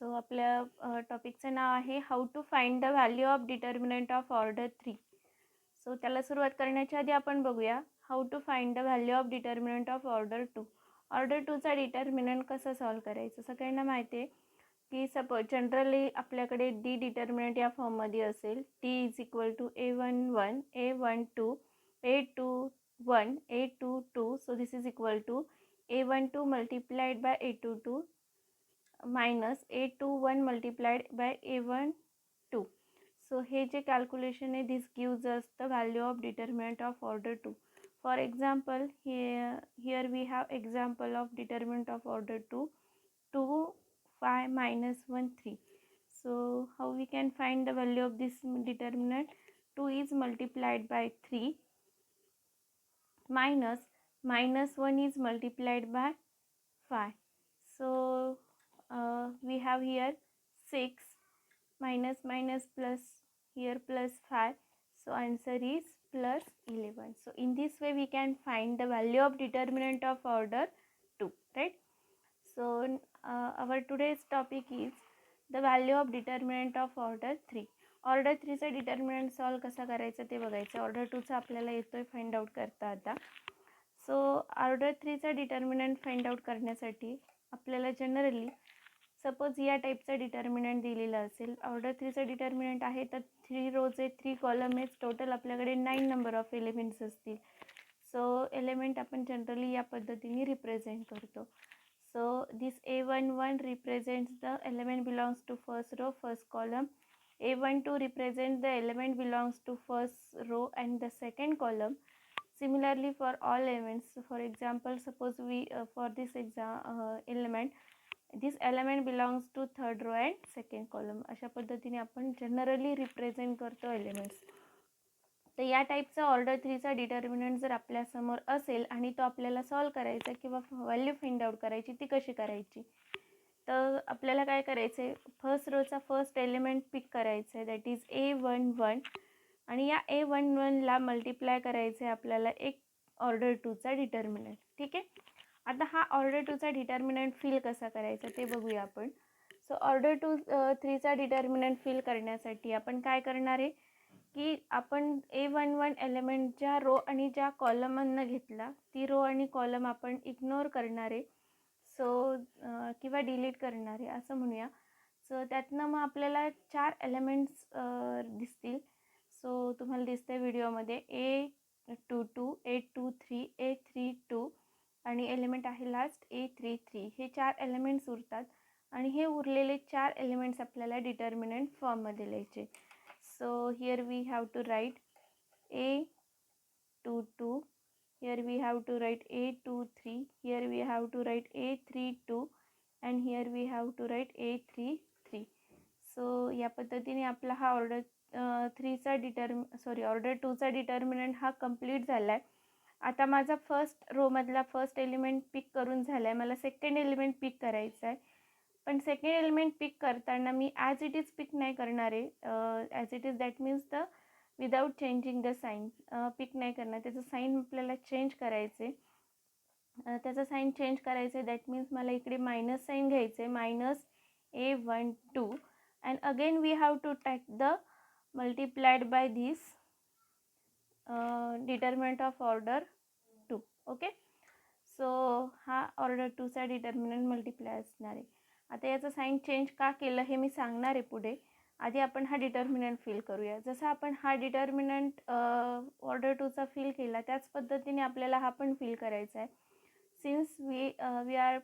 So आपल्या टॉपिकचं नाव आहे how to find the value of determinant of order 3. So त्याला सुरुवात करण्याच्या आधी आपण बघूया how to find the value of determinant of order 2. Order 2चा डिटर्मिनंट कसं सॉल्व करायचं. सगळ्यांना माहिती आहे की सपोज जनरली आपल्याकडे डी डिटर्मिनंट या फॉर्ममध्ये असेल. D is equal to A11 A12 A21 A22. So this is equal to A12 multiplied by A22 minus A21 multiplied by A12. So हे जे calculation आहे, this gives us the value of determinant of order 2. For example, here we have example of determinant of order 2, 2 5 minus 1 3. So how we can find the value of this determinant. 2 is multiplied by 3 minus 1 is multiplied by 5. So we have here 6 minus plus here plus 5. So answer is plus 11. So in this way we can find the value of determinant of order 2, right? So our today's topic is the value of determinant of order 3. Order 3चा determinant solve कसा करायचा ते बघायचं. Order 2चा आपल्याला येतोय find out करता आता. So order 3चा डिटर्मिनंट फाइंड आउट करण्यासाठी आपल्याला जनरली सपोज या टाईपचा डिटर्मिनंट दिलेला असेल. ऑर्डर 3चा डिटर्मिनंट आहे तर 3 रोज आहे 3 कॉलम आहे. टोटल आपल्याकडे 9 नंबर ऑफ एलिमेंट्स असतील. सो एलिमेंट आपण जनरली या पद्धतीने रिप्रेझेंट करतो. So this A11 represents the element belongs to first row, first column. A12 represents the element belongs to first row and the second column. Similarly for all elements, for example, suppose we for this element, this element belongs to third row and second column. अशा पद्धतीने आपण generally represent करतो elements. तर या टाईपचा order 3चा determinant जर आपल्यासमोर असेल आणि तो आपल्याला सॉल्व करायचा किंवा व्हॅल्यू फाइंड आउट करायची, ती कशी करायची. तर आपल्याला काय करायचं आहे, फर्स्ट रोचा फर्स्ट एलिमेंट पिक करायचं आहे, दॅट इज A11 आणि या A11ला मल्टिप्लाय करायचं आहे आपल्याला एक ऑर्डर 2चा डिटर्मिनंट. ठीक आहे. आता हा ऑर्डर 2चा डिटर्मिनंट फिल कसा करायचा ते बघूया आपण. सो ऑर्डर 3चा डिटर्मिनंट फिल करण्यासाठी आपण काय करणार आहे की आपण A11 एलिमेंट ज्या रो आणि ज्या कॉलममधनं घेतला ती रो आणि कॉलम आपण इग्नोर करणार आहे. सो किंवा डिलीट करणार आहे असं म्हणूया. सो त्यातनं मग आपल्याला 4 एलिमेंट्स दिसतील. सो तुम्हाला दिसतंय व्हिडिओमध्ये A22 A23 A32 आणि एलिमेंट आहे लास्ट A33. हे 4 एलिमेंट्स उरतात आणि हे उरलेले 4 एलिमेंट्स आपल्याला डिटर्मिनंट फॉर्ममध्ये लिहायचे. So here we have to write A22, here we have to write A23, here we have to write A32 and here we have to write A33. So या पद्धतीने आपला हा ऑर्डर 3चा ऑर्डर 2चा determinant हा complete झाला आहे. आता माझा फर्स्ट रोमधला फर्स्ट एलिमेंट पिक करून झाला आहे. मला सेकंड एलिमेंट पिक करायचा आहे. पण सेकंड एलिमेंट पिक करताना मी ॲज इट इज पिक नाही करणार आहे. As it is that means the without changing the sign pick नाही करणार. त्याचं साईन आपल्याला चेंज करायचं आहे. त्याचं साईन चेंज करायचं आहे. दॅट मीन्स मला इकडे मायनस साईन घ्यायचं आहे, minus A12 and again we have to take the multiplied by this determinant of order 2. Okay. So हा ऑर्डर 2चा डिटर्मिनंट मल्टिप्लाय असणार आहे. आता याचं साईन चेंज का केलं हे मी सांगणार आहे पुढे. आधी आपण हा डिटर्मिनंट फिल करूया. जसं आपण हा डिटर्मिनंट ऑर्डर 2चा फिल केला त्याच पद्धतीने आपल्याला हा पण फिल करायचा आहे. Since we are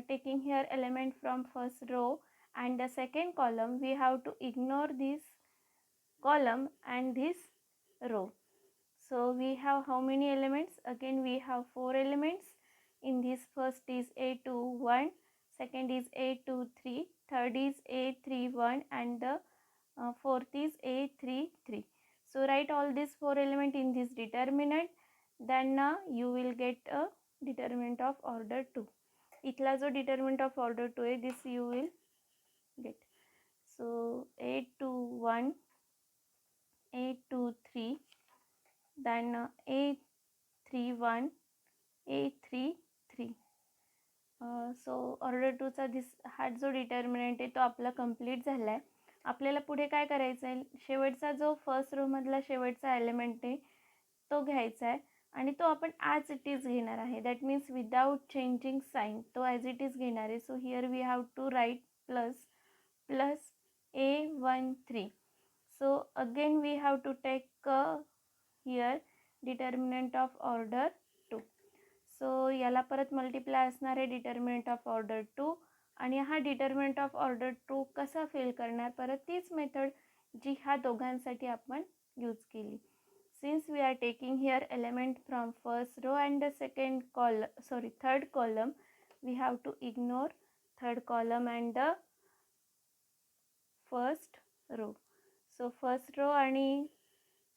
taking here element from first row and the second column, we have to ignore this column and this row. So we have how many elements? Again we have 4 elements. In this first is A21, second is A23, third is A31 and the fourth is A33. So write all these 4 elements in this determinant. Then you will get a determinant of order 2. इथला जो determinant of order 2 आहे, this you will get. So A21, A23, then A31, A33. So order 2चा हा जो determinant आहे तो आपला complete झाला आहे. आपल्याला पुढे काय करायचं आहे, शेवटचा जो फर्स्ट रोमधला शेवटचा एलिमेंट आहे तो घ्यायचा आहे आणि तो आपण ॲज इट इज घेणार आहे. That means without changing sign तो ॲज इट इज घेणार आहे. So here we have to write plus A13. So again we have to take here determinant of order 2. So याला परत मल्टिप्लाय असणार आहे determinant of order 2 आणि हा determinant of order 2 कसा फिल करणार, परत तीच मेथड जी ह्या दोघांसाठी आपण यूज केली. Since we are taking here element from first row and the third column, we have to ignore third column and the first row. So first row आणि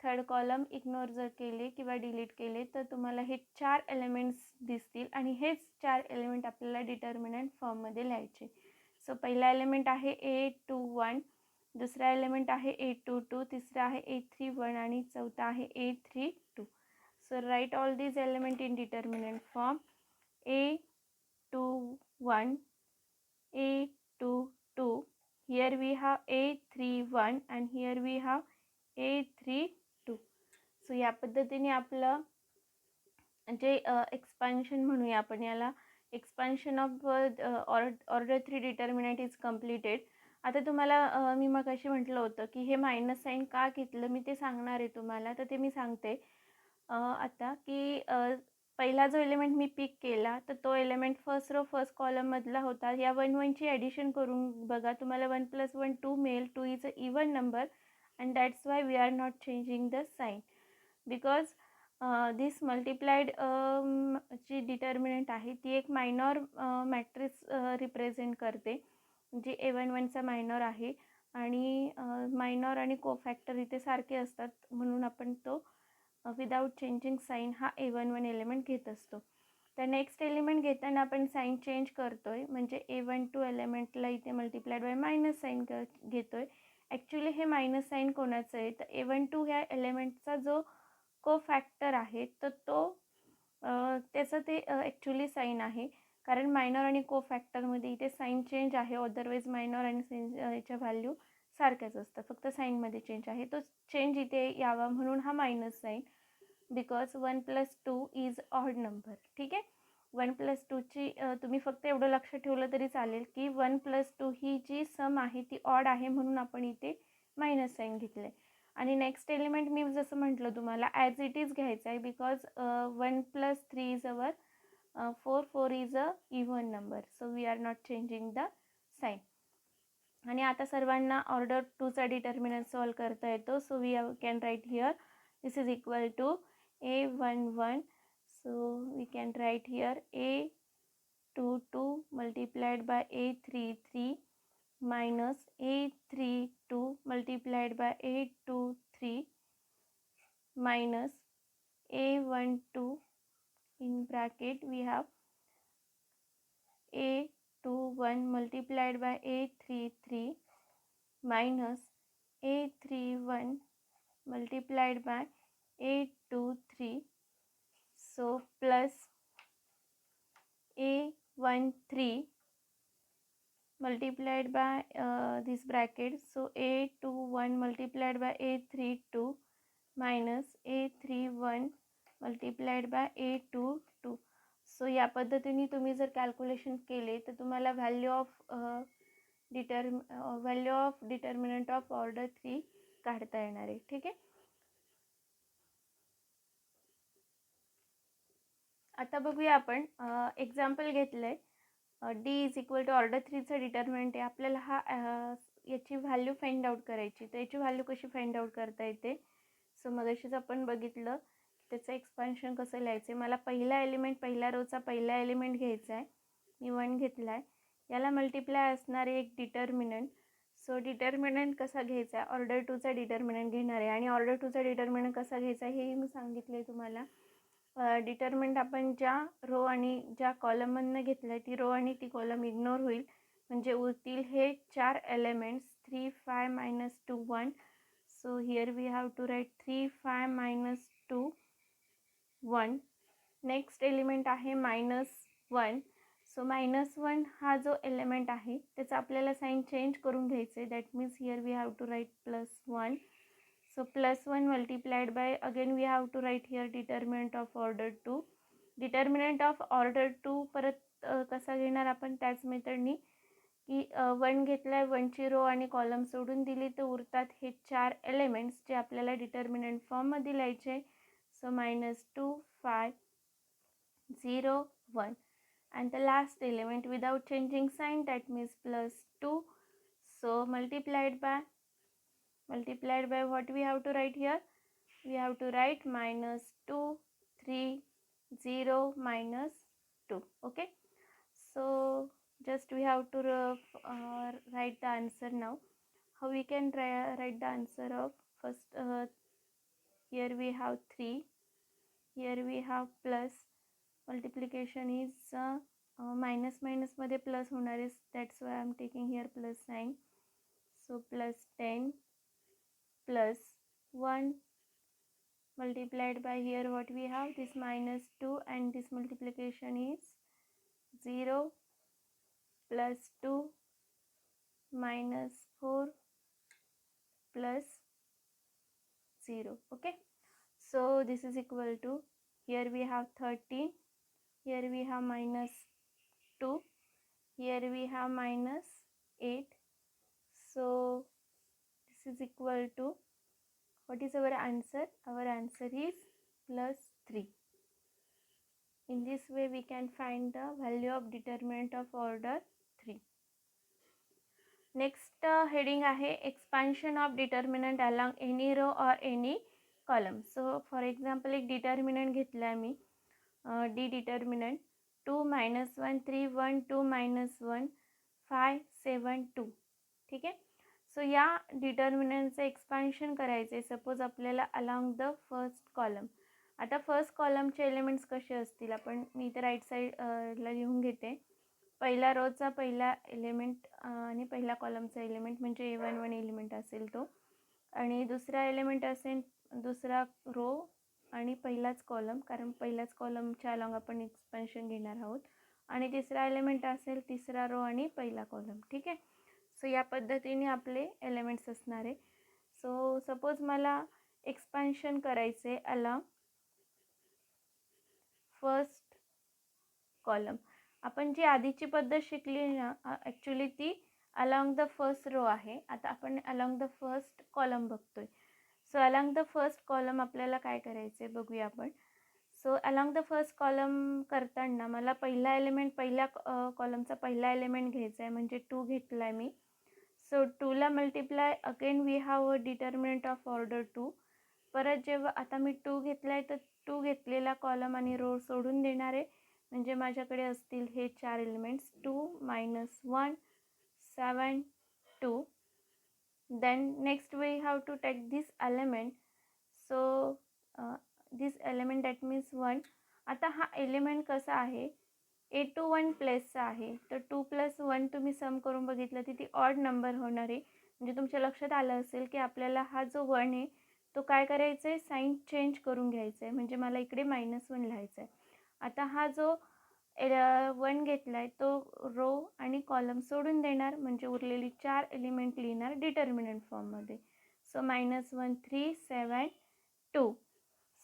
third column ignore जर केले किंवा delete केले तर तुम्हाला हे 4 elements दिसतील आणि हेच 4 एलिमेंट आपल्याला डिटर्मिनंट फॉर्ममध्ये लिहायचे. सो पहिला एलिमेंट आहे A21, दुसरा एलिमेंट आहे A22, तिसरा आहे A31 आणि चौथा आहे A32. So write all these element in determinant form. A21, A22, here we have A31 and here we have A32. So या पद्धतीने आपलं जे एक्सपान्शन म्हणूया आपण याला, expansion of order 3 determinant is completed. आता तुम्हाला मी मगाशी म्हटलं होतं की हे मायनस साईन का घेतलं मी ते सांगणार आहे तुम्हाला, तर ते मी सांगते आता की पहिला जो एलिमेंट मी पिक केला तर तो एलिमेंट फर्स्ट रो फर्स्ट कॉलममधला होता. या 1 1ची ॲडिशन करून बघा, तुम्हाला 1 + 1 2 मिळेल. 2 is a even number and that's why we are not changing the sign because this multiplied जी डिटर्मिनंट आहे ती एक मायनॉर मॅट्रिक्स रिप्रेझेंट करते जी A11चा मायनॉर आहे आणि मायनॉर आणि कोफॅक्टर इथे सारखे असतात म्हणून आपण तो विदाउट चेंजिंग साईन हा A11 एलिमेंट घेत असतो. तर नेक्स्ट एलिमेंट घेताना आपण साईन चेंज करतोय म्हणजे A12 एलिमेंटला इथे मल्टिप्लाइड बाय मायनस साईन घेतोय. ॲक्च्युली हे मायनस साईन कोणाचं आहे तर A12 ह्या एलिमेंटचा जो कोफॅक्टर आहे तर तो त्याचं ते ॲक्च्युली साईन आहे, कारण मायनॉर आणि कोफॅक्टरमध्ये इथे साईन चेंज आहे. अदरवाईज मायनॉर आणि साईन याच्या व्हॅल्यू सारख्याच असतात, फक्त साईनमध्ये चेंज आहे. तो चेंज इथे यावा म्हणून हा minus sign, because 1 + 2 is odd number. ठीक आहे, 1 + 2ची तुम्ही फक्त एवढं लक्ष ठेवलं तरी चालेल की 1 + 2 ही जी सम आहे ती ऑड आहे म्हणून आपण इथे मायनस साईन घेतलं आहे. आणि नेक्स्ट एलिमेंट मी जसं म्हटलं तुम्हाला ॲज इट इज घ्यायचं आहे because 1 + 3 is our 4, 4 is a even number. So we are not changing the sign. आणि आता सर्वांना ऑर्डर 2चा डिटर्मिनंट सॉल्व करता येतो. So we can write here this is equal to A11. So we can write here A22 multiplied by A33 minus A32 multiplied by A23 minus A12 in bracket we have A21 multiplied by A33 minus A31 multiplied by A23. So plus A13 multiplied by this bracket. So A21 multiplied by A32 minus A31 multiplied by A22. So या पद्धतीने तुम्ही जर calculation केले तर तुम्हाला value of determinant of order 3 काढता येणार आहे. ठीक आहे, आता बघूया आपण एक्झाम्पल घेतलं आहे. D is equal to order 3चं डिटर्मिनंट आहे. आपल्याला हा याची व्हॅल्यू फाइंड आउट करायची. तर याची व्हॅल्यू कशी फाइंड आउट करता येते, सो मगाशीच आपण बघितलं त्याचं एक्सपान्शन कसं लिहायचं. मला पहिल्या रोचा पहिला एलिमेंट घ्यायचा आहे, मी 1 घेतला आहे. याला मल्टिप्लाय असणारे एक डिटर्मिनंट. सो डिटर्मिनंट कसा घ्यायचा आहे, ऑर्डर 2चा डिटर्मिनंट घेणार आहे आणि ऑर्डर 2चा डिटर्मिनंट कसा घ्यायचा हे मी सांगितलं आहे तुम्हाला. डिटर्मिनंट आपण ज्या रो आणि ज्या कॉलममधनं घेतलं आहे ती रो आणि ती कॉलम इग्नोर होईल म्हणजे उरतील हे 4 elements 3 5 - 2 1. So here we have to write 3 5 - 2 1. Next element आहे -1. सो -1 हा जो एलिमेंट आहे त्याचा आपल्याला साईन चेंज करून घ्यायचं आहे. That means here we have to write +1. So +1 multiplied by again we have to write here determinant of order 2. Determinant of order 2 परत कसा घेणार आपण त्याच मेथडनी की 1 घेतला आहे, 1ची रो आणि कॉलम सोडून दिली तर उरतात हे 4 एलिमेंट्स जे आपल्याला डिटर्मिनंट फॉर्ममध्ये लिहायचे. So -2, 5, 0, 1 and the last element without changing sign, that means +2. So multiplied by what we have to write here? We have to write -2, 3, 0, -2. Okay, so just we have to write the answer now. How we can write the answer of first? Here we have 3, here we have plus, multiplication is minus मध्ये plus होणार is, that's why I'm taking here plus sign. So +10 plus 1 multiplied by here what we have, this -2 and this multiplication is 0 plus 2 minus 4 plus 0. Okay, so this is equal to, here we have 13, here we have -2, here we have -8. So this is equal to, what is our answer? Our answer is +3. In this way we can find the value of determinant of order 3. Next heading आहे expansion of determinant along any row or any column. So for example एक determinant घेतला आहे मी, D determinant 2, -1, 3, 1, 2, -1, 5, 7, 2. ठीक आहे. So या डिटर्मिनंटचं expansion करायचं आहे. Suppose आपल्याला अलॉंग द फर्स्ट कॉलम. आता फर्स्ट कॉलमचे एलिमेंट्स कसे असतील, मी इथे राईट साईडला लिहून घेते. पहिला रोचा पहिला एलिमेंट आणि पहिला कॉलमचा एलिमेंट म्हणजे A11 एलिमेंट असेल तो, आणि दुसरा एलिमेंट असेल दुसरा रो आणि पहिलाच कॉलम, कारण पहिल्याच कॉलमच्या अलॉंग आपण एक्सपान्शन घेणार आहोत, आणि तिसरा एलिमेंट असेल तिसरा रो आणि पहिला कॉलम. ठीक आहे. सो या पद्धतीने आपले एलिमेंट्स असणार आहे. सो सपोज मला एक्सपान्शन करायचे अलॉंग फर्स्ट कॉलम. आपण जी आधीची पद्धत शिकली ना, ॲक्च्युली ती अलॉंग द फर्स्ट रो आहे. आता आपण अलॉंग द फर्स्ट कॉलम बघतोय. So along the first column आपल्याला काय करायचं आहे बघूया आपण. So along the first column करताना मला पहिला एलिमेंट, पहिल्या कॉलमचा पहिला एलिमेंट घ्यायचा आहे, म्हणजे 2 घेतला आहे मी. सो 2ला multiply again we have a determinant of order 2. परत जेव्हा आता मी 2 घेतला आहे तर 2 घेतलेला कॉलम आणि रो सोडून देणार आहे, म्हणजे माझ्याकडे असतील हे 4 elements 2, -1, 7, 2. Then next we have to take this element. So this element that means 1. आता हा एलिमेंट कसा आहे, A21 प्लेसचा आहे, तर 2 + 1 तुम्ही सम करून बघितलं तर ती ऑड नंबर होणार आहे. म्हणजे तुमच्या लक्षात आलं असेल की आपल्याला हा जो 1 आहे तो काय करायचा आहे, साईन चेंज करून घ्यायचा आहे, म्हणजे मला इकडे -1 लिहायचं आहे. आता हा जो 1 घेतला आहे तो रो आणि कॉलम सोडून देणार, म्हणजे उरलेली 4 एलिमेंट लिहिणार डिटर्मिनंट फॉर्ममध्ये. सो -1, 3, 7, 2.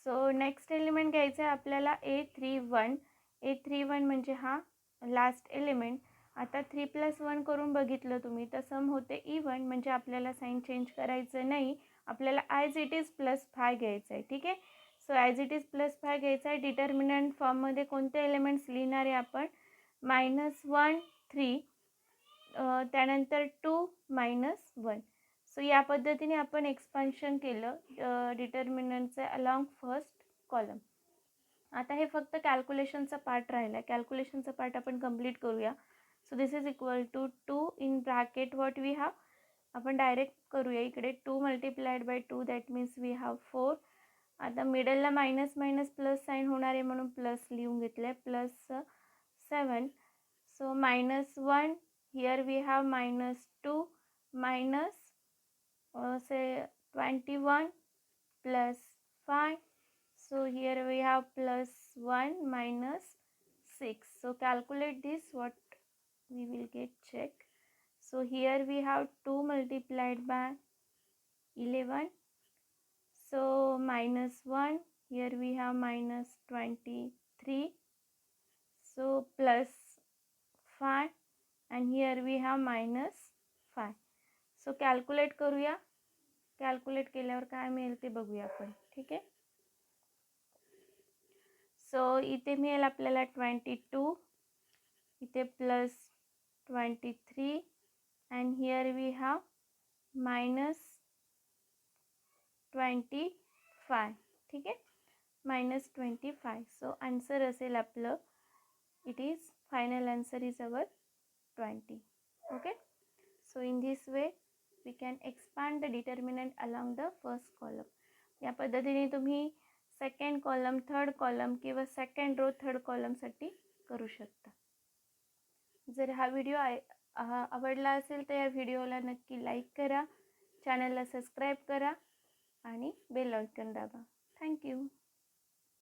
सो नेक्स्ट एलिमेंट घ्यायचं आहे आपल्याला A31. A31 म्हणजे हा लास्ट एलिमेंट. आता 3 + 1 करून बघितलं तुम्ही तर सम होते E1, म्हणजे आपल्याला साईन चेंज करायचं नाही, आपल्याला ॲज इट इज +5 घ्यायचं आहे. ठीक आहे. सो ॲज इट इज +5 घ्यायचं आहे. डिटर्मिनंट फॉर्ममध्ये कोणते एलिमेंट्स लिहिणार आहे आपण, -1, 3, त्यानंतर 2, -1. सो या पद्धतीने आपण एक्सपान्शन केलं डिटर्मिनंटचं अलॉंग फर्स्ट कॉलम. आता हे फक्त कॅल्क्युलेशनचा पार्ट राहिला आहे. कॅल्क्युलेशनचा पार्ट आपण कंप्लीट करूया. So this is equal to 2 in bracket what we have. आपण डायरेक्ट करूया इकडे. 2 multiplied by 2 that means we have 4. आता मिडलला मायनस प्लस साईन होणार आहे म्हणून प्लस लिहून घेतलं आहे, +7. So -1, here we have -2 minus say 21 plus 5. So here we have +1 minus 6. So calculate this, what we will get, check. So here we have 2 multiplied by 11. So minus 1, here we have minus 23. So plus 5 and here we have minus 5. So calculate करूया. Calculate केल्यावर काय मिळेल ते बघूया आपण. ठीक आहे. So इथे मिळेल आपल्याला 22, इथे plus 23 and here we have minus 25. ठीक आहे, minus 25. सो आन्सर असेल आपलं, it is final answer is our 20. Okay, so in this way we can expand the determinant along the first column. या पद्धतीने तुम्ही सेकंड कॉलम, थर्ड कॉलम किंवा second row, third कॉलमसाठी करू शकता. जर हा व्हिडिओ आवडला असेल तर या व्हिडिओला नक्की लाईक करा, चॅनलला सबस्क्राईब करा आणि बेल आयकॉन दाबा. थँक्यू.